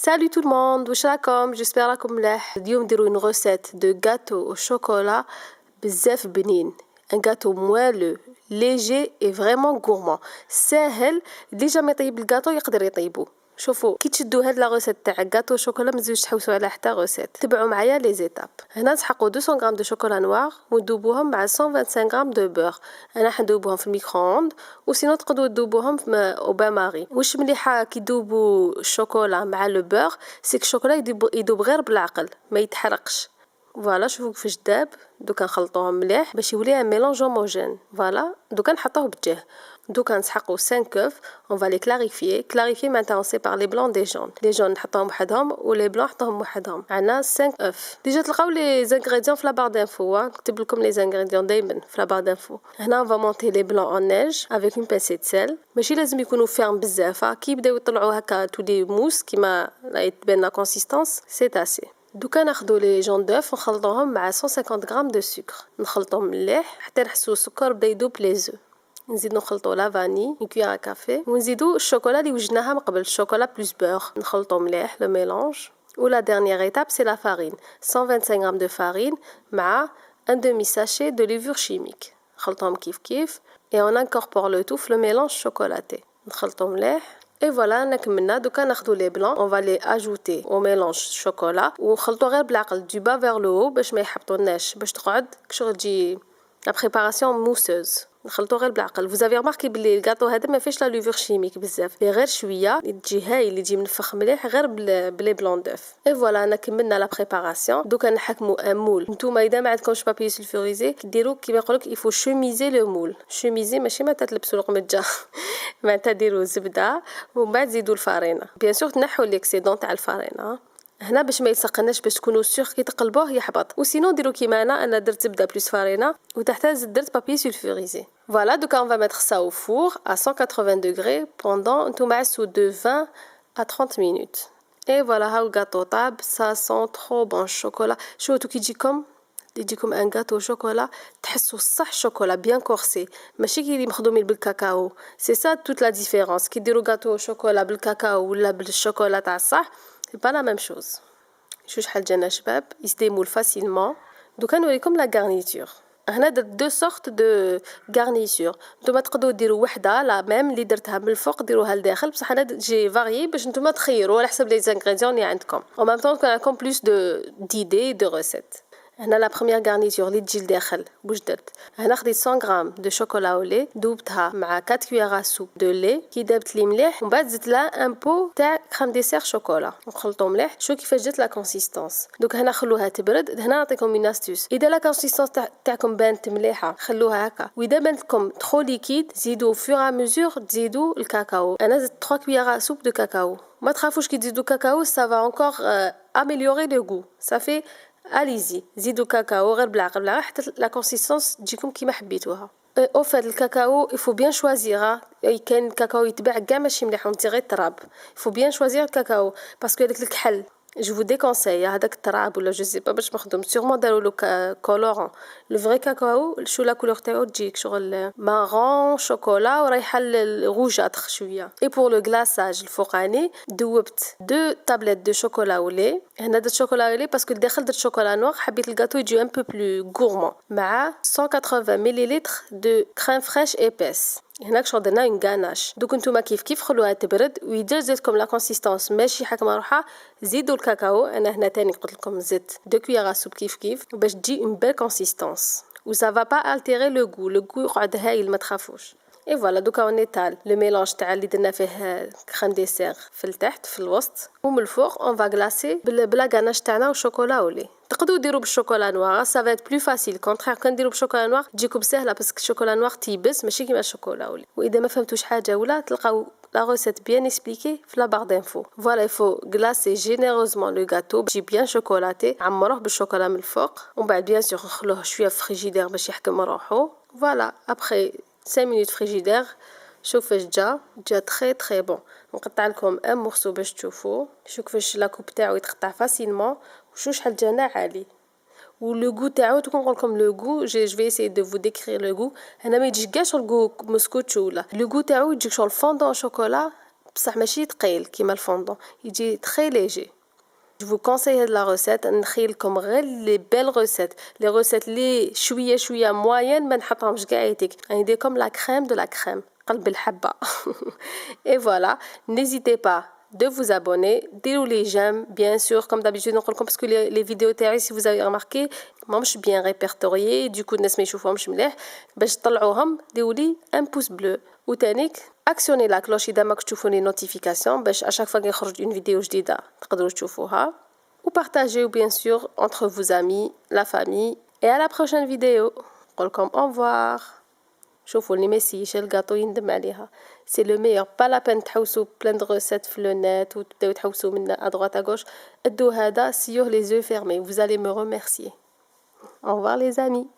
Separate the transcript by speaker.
Speaker 1: Salut tout le monde, واش راكم؟ j'espère راكم ملاح. اليوم نديرو une recette de gâteau au chocolat بزاف بنين. Un gâteau moelleux, léger et vraiment gourmand. ساهل اللي جا يطيب الجاتو يقدر يطيبو. شوفوا كي تشدوا هاد لا روسيت تاع غاتو شوكولا ما تزيدوش تحوسوا على حتى روسيت. تبعوا معايا لي زيتاب. هنا نسحقوا 200 غرام دو شوكولا نوار وندوبوهم مع 125 غرام دو بور. انا حندوبوهم في الميكرووند وسينو تقدروا تدوبوهم في او بان ماري. واش مليحه كي تدوبوا الشوكولا مع لو بور سيك الشوكولا يدوب غير بالعقل ما يتحرقش. فوالا شوفوا كيفاش داب. دوكا نخلطوهم مليح باش يولي ان ميلونج هوموجين. فوالا دوكا نحطوه بجاه. دوكا نسحقوا 5 œufs. On va les clarifier. Clarifier maintenant on sépare les blancs des jaunes. Les jaunes نحطوهم وحدهم و les blancs نحطوهم وحدهم. عندنا 5 œufs. ديجا تلقاو les ingrédients في la barre d'infos. نكتب لكم les ingrédients دايما في la barre d'infos. هنا on va monter les blancs en neige avec une pincée de sel. ماشي لازم يكونوا ferme بزاف. كي يبداو يطلعوا هكا تولي موس كيما تبان لا consistance c'est assez. دوكا ناخدو لي جون دوف ونخلطوهم مع 150 غرام دو سكر. نخلطوهم مليح حتى نحسو السكر بدا يذوب لي زو. نزيد نخلطو لا فاني une cuillère à café ونزيدو الشوكولا اللي وجدناها من قبل الشوكولا بلس بور. نخلطو مليح لو ميلونج. و لا dernière étape c'est la farine 125 غرام دو فارين مع un demi sachet de levure chimique. نخلطوهم كيف et on incorpore le tout في le mélange chocolaté. نخلطو مليح. Et voilà نكملنا. دوكا ناخدو لي بلون on va les ajouter au mélange chocolat ونخلطو غير بالعقل du bas vers le haut باش ما يحبطولناش باش تقعد كشغل تجي la préparation mousseuse. نخلطو غير بالعقل. vous avez remarqué بلي الكاطو هذا ما فيش لا لوفور شيميك بزاف غير شويه تجي هايل يجي منفخ مليح غير بلي بلون دوف. اي فوالا انا كملنا لا بريباراسيون. دوكا نحكموا ان مول. نتوما اذا ما عندكمش بابي سلفوريزي ديروا كيما يقولك يفو شوميزي لو مول. شوميزي ماشي ما تلبسوا القمجه معناتها ديروا زبده ومن بعد زيدوا الفارينه. بيان سور تنحوا ليكسيدون تاع الفارينه هنا باش ما يسقناش باش تكونوا سيغ كي تقلبوه يحبط. وسينو ديروا كيما انا درت زبده بلس فارينه وتحتها درت بابي سلفوريزي. Voilà, donc on va mettre ça au four à 180 degrés pendant de 20 à 30 minutes. Et voilà, le gâteau طاب, ça sent trop bon chocolat. شوفوا كي يجيكم un gâteau au chocolat تحسوا صح شوكولا bien corsé ماشي كي مخدومين بالكاكاو. C'est ça toute la différence. كي ديروا gâteau au chocolat بالكاكاو ولا بالشوكولا تاع صح c'est pas la même chose. شو شحال جانا شباب يستيمول facilement. دوكا نوريكم la garniture. هنا درت دو سورت دو غارنيتور. نتوما تقدروا ديروا وحده لا ميم اللي درتها من الفوق ديروها لداخل بصح انا جي فاريي باش نتوما تخيروا على حسب لي زانغريديون اللي عندكم. او ميم طون تكون عندكم بلوس ديدي دو ريسيت. هنا لا بروميير غارنيتور اللي تجي لداخل واش درت. هنا خديت 100 غرام دو شوكولا او لي دوبتها مع 4 كويير سوب دو لي كي دابت لي مليح ومن بعد زدت لها ان بو تاع كريم ديسير شوكولا نخلطو مليح. شو كيفاش جات لا كونسيستونس. دوك هنا خلوها تبرد. هنا نعطيكم اون استوس اذا لا كونسيستونس تاعكم بانت مليحه خلوها هكا واذا بانت لكم ترو ليكيد زيدوا فور ا ميزور تزيدوا الكاكاو. انا زدت 3 كويير سوب دو كاكاو. ما تخافوش كي تزيدوا كاكاو ça va encore améliorer le goût. ça fait اليزي زيدوا كاكاو غير بالعقل حتى لا كونسيستونس تجيكم كيما حبيتوها. او فات الكاكاو يفو بيان شوازيغا. كاين الكاكاو يتباع كاع ماشي مليح ونتي غير التراب. يفو بيان شوازيغ الكاكاو باسكو هذاك الكحل جو فو ديكونساي هذاك التراب ولا جو سي با باش مخدوم سيغمون داروا له كولورون. لو فري كاكاو شو لا كولور تاعو تجيك شغل مارون شوكولا ورايحه الروجاتخ شويه. اي بور لو غلاساج الفوقاني دوبت 2 طابلات دو شوكولا ولي. هنا درت شوكولا ولي باسكو الداخل درت شوكولا نوار حبيت الكاطو يجي ان بو بلو غورمون مع 180 مليلتر دو كريم فريش ايبيس. هناك شغل درنا اون غاناش. دوك نتوما كيف خلوها تبرد ويدير زيتكم لا كونسيستونس ماشي حكمه روحها زيدوا الكاكاو. انا هنا تاني قلت لكم زدت 2 كويير سوب كيف باش تجي اون بيل كونسيستونس و ça va pas altérer le goût. le goût يقعد هايل ما تخافوش. اي فوالا دوكا اون ايطال لو ميلونج تاع اللي درنا فيه كريم ديسير في التحت في الوسط ومن الفوق اون فا غلاسي بلا غاناش تاعنا والشوكولا ولي. تقدروا ديروا بالشوكولا نوار سا فا بلو فاسيل كونترير كان ديروا بالشوكولا نوار تجيكم سهله باسكو الشوكولا نوار تيبس ماشي كيما الشوكولا ولي. واذا ما فهمتوش حاجه ولا تلقاو la recette bien expliquée في la barre d'infos. Voilà, il faut glacer généreusement le gâteau باش bien chocolaté. عمروه بالشوكولا من الفوق ومن بعد bien sûr نخلوه شويه في فريجيدير باش يحكم روحو. Voilà, après 5 minutes frigidaire شوف كيفاش جا تري تري بون. نقطع لكم ان مورسو باش تشوفوا شوف كيفاش لاكوب تاعو يتقطع فاسيلمون وشو شحال جانا عالي. و لو غو تاعو تكون نقول لكم لو غو جو في اسيي دو فو ديكرير لو غو. هنا ما يجيش كاع شغل غو مسكوتش ولا لو غو تاعو يجيك شغل فوندون شوكولا بصح ماشي ثقيل كيما الفوندون يجي très léger. Je vous conseille de la recette نخيلكم غير les belles recettes les recettes لي شويه moyenne ما نحطهمش كاع يديك نديركم la crème de la crème قلب الحبه. Et voilà, n'hésitez pas de vous abonner, ديروا les j'aime bien sûr comme d'habitude نقول لكم parce que les vidéos تاعي si vous avez remarqué ماهمش bien répertoriées du coup الناس ما يشوفوهمش مليح باش تطلعوهم ديروا لي un pouce bleu وتانيك actionnez la cloche إذا ماكش تشوفوا les notifications باش à chaque fois يخرج une vidéo جديدة تقدروا تشوفوها ou partagez bien sûr entre vos amis, la famille et à la prochaine vidéo. نقول لكم au revoir. شوفوا اللي ما يسيش الكاطو يندم عليها سي لو ميور با لا بين تحوسوا بلان دو ريسيت في لو نت وتبداو تحوسوا من ادغوات اغوش ادو هذا سيور لي زو فيرمي vous allez me remercier. Au revoir les amis.